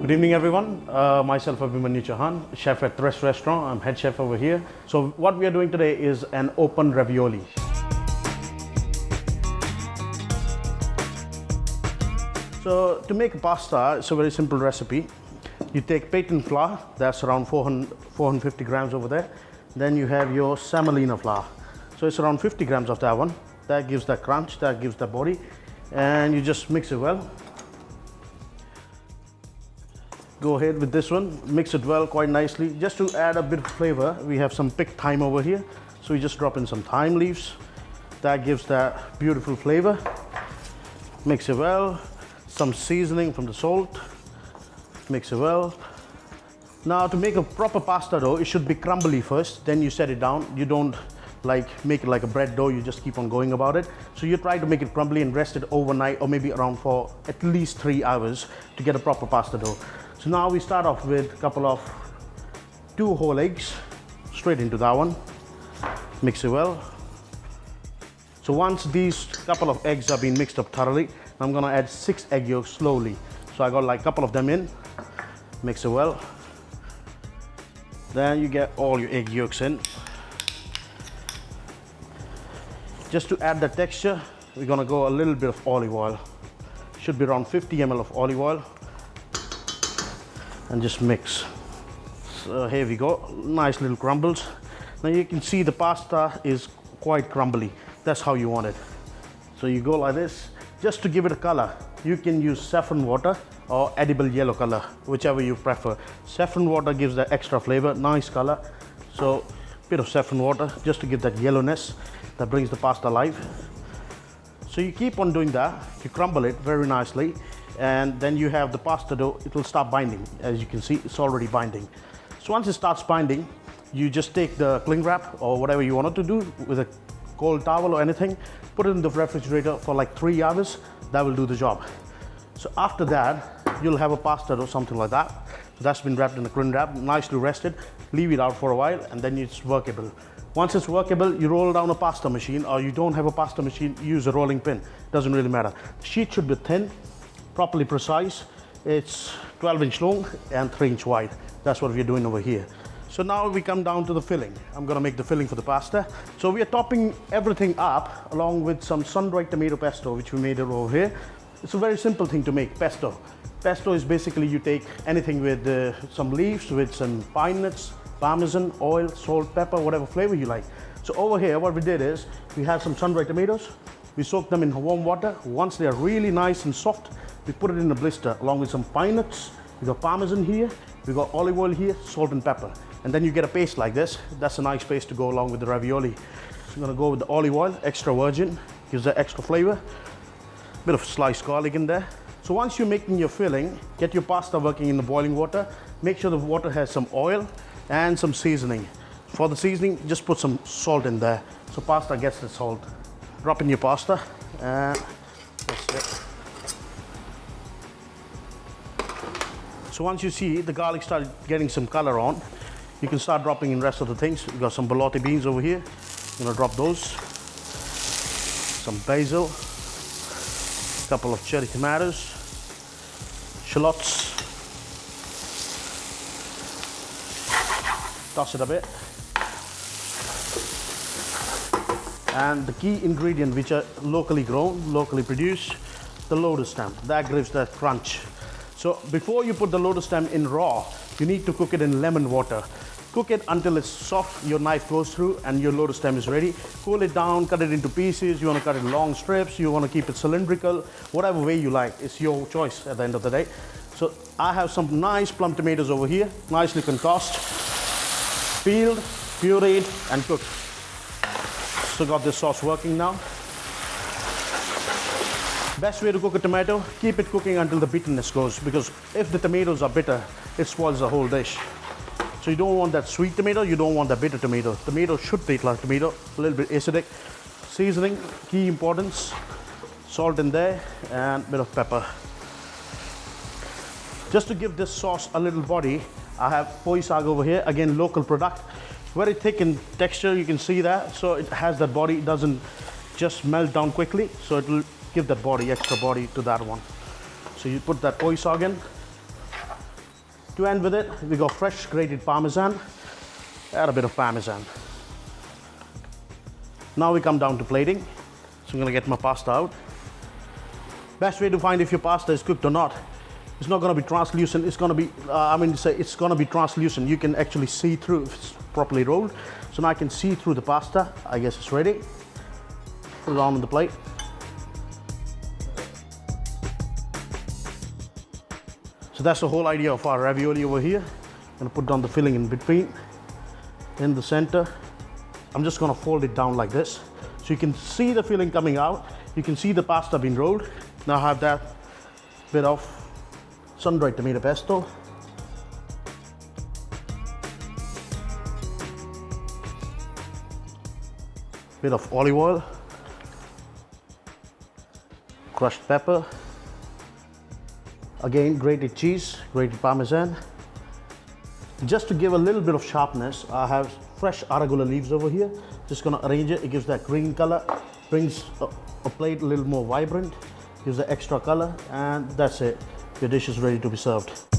Good evening, everyone. Myself, Abhimanyu Chauhan, chef at Thresh Restaurant. I'm head chef over here. So what we are doing today is an open ravioli. So to make a pasta, it's a very simple recipe. You take patent flour, that's around 450 grams over there. Then you have your semolina flour. So it's around 50 grams of that one. That gives that crunch, that gives the body. And you just mix it well. Go ahead with this one, mix it well quite nicely. Just to add a bit of flavor, we have some picked thyme over here. So we just drop in some thyme leaves. That gives that beautiful flavor. Mix it well. Some seasoning from the salt. Mix it well. Now to make a proper pasta dough, it should be crumbly first, then you set it down. You don't make it like a bread dough, you just keep on going about it. So you try to make it crumbly and rest it overnight or maybe around for at least 3 hours to get a proper pasta dough. So now we start off with a couple of 2 whole eggs, straight into that one. Mix it well. So once these couple of eggs are being mixed up thoroughly, I'm gonna add 6 egg yolks slowly. So I got like a couple of them in, mix it well. Then you get all your egg yolks in. Just to add the texture, we're gonna go a little bit of olive oil. Should be around 50 ml of olive oil. And just mix. So here we go, nice little crumbles. Now you can see the pasta is quite crumbly. That's how you want it. So you go like this. Just to give it a color, you can use saffron water or edible yellow color, whichever you prefer. Saffron water gives that extra flavor, nice color. So a bit of saffron water just to give that yellowness that brings the pasta alive. So you keep on doing that. You crumble it very nicely. And then you have the pasta dough, it will start binding. As you can see, it's already binding. So once it starts binding, you just take the cling wrap or whatever you want it to do with a cold towel or anything, put it in the refrigerator for like 3 hours, that will do the job. So after that, you'll have a pasta dough, something like that. So that's been wrapped in a cling wrap, nicely rested, leave it out for a while, and then it's workable. Once it's workable, you roll down a pasta machine, or you don't have a pasta machine, use a rolling pin, doesn't really matter. The sheet should be thin, properly precise. It's 12-inch long and 3-inch wide. That's what we're doing over here. So now we come down to the filling. I'm gonna make the filling for the pasta. So we are topping everything up along with some sun-dried tomato pesto, which we made over here. It's a very simple thing to make, pesto. Pesto is basically you take anything with some leaves, with some pine nuts, parmesan, oil, salt, pepper, whatever flavor you like. So over here, what we did is, we have some sun-dried tomatoes. We soak them in warm water. Once they are really nice and soft, we put it in a blister along with some pine nuts. We got parmesan here, we got olive oil here, salt and pepper. And then you get a paste like this. That's a nice paste to go along with the ravioli. So I'm gonna go with the olive oil, extra virgin, gives that extra flavor. Bit of sliced garlic in there. So once you're making your filling, get your pasta working in the boiling water. Make sure the water has some oil and some seasoning. For the seasoning, just put some salt in there. So pasta gets the salt. Drop in your pasta and that's it. So once you see the garlic started getting some color on, you can start dropping in the rest of the things. We've got some borletti beans over here. I'm gonna drop those. Some basil, a couple of cherry tomatoes, shallots. Toss it a bit. And the key ingredient, which are locally grown, locally produced, the lotus stem. That gives that crunch. So before you put the lotus stem in raw, you need to cook it in lemon water. Cook it until it's soft, your knife goes through and your lotus stem is ready. Cool it down, cut it into pieces. You want to cut it in long strips, you want to keep it cylindrical, whatever way you like. It's your choice at the end of the day. So I have some nice plum tomatoes over here, nicely concussed, peeled, pureed and cooked. So got this sauce working now. Best way to cook a tomato, keep it cooking until the bitterness goes, because if the tomatoes are bitter, it spoils the whole dish. So you don't want that sweet tomato, you don't want that bitter tomato. Tomato should taste like tomato, a little bit acidic. Seasoning, key importance. Salt in there and a bit of pepper. Just to give this sauce a little body, I have poi saag over here, again local product. Very thick in texture, you can see that. So it has that body, it doesn't just melt down quickly. So it will give that body, extra body to that one. So you put that poi saag in, To end with it, we got fresh grated Parmesan. Add a bit of Parmesan. Now we come down to plating. So I'm gonna get my pasta out. Best way to find if your pasta is cooked or not, it's not gonna be translucent, it's gonna be, it's gonna be translucent. You can actually see through if it's properly rolled. So now I can see through the pasta. I guess it's ready. Put it on the plate. So that's the whole idea of our ravioli over here. I'm gonna put down the filling in between, in the center. I'm just gonna fold it down like this. So you can see the filling coming out. You can see the pasta being rolled. Now I have that bit of sun-dried tomato pesto. Bit of olive oil. Crushed pepper. Again, grated cheese, grated Parmesan. Just to give a little bit of sharpness, I have fresh arugula leaves over here. Just gonna arrange it. It gives that green color, brings a plate a little more vibrant, gives the extra color, and that's it. Your dish is ready to be served.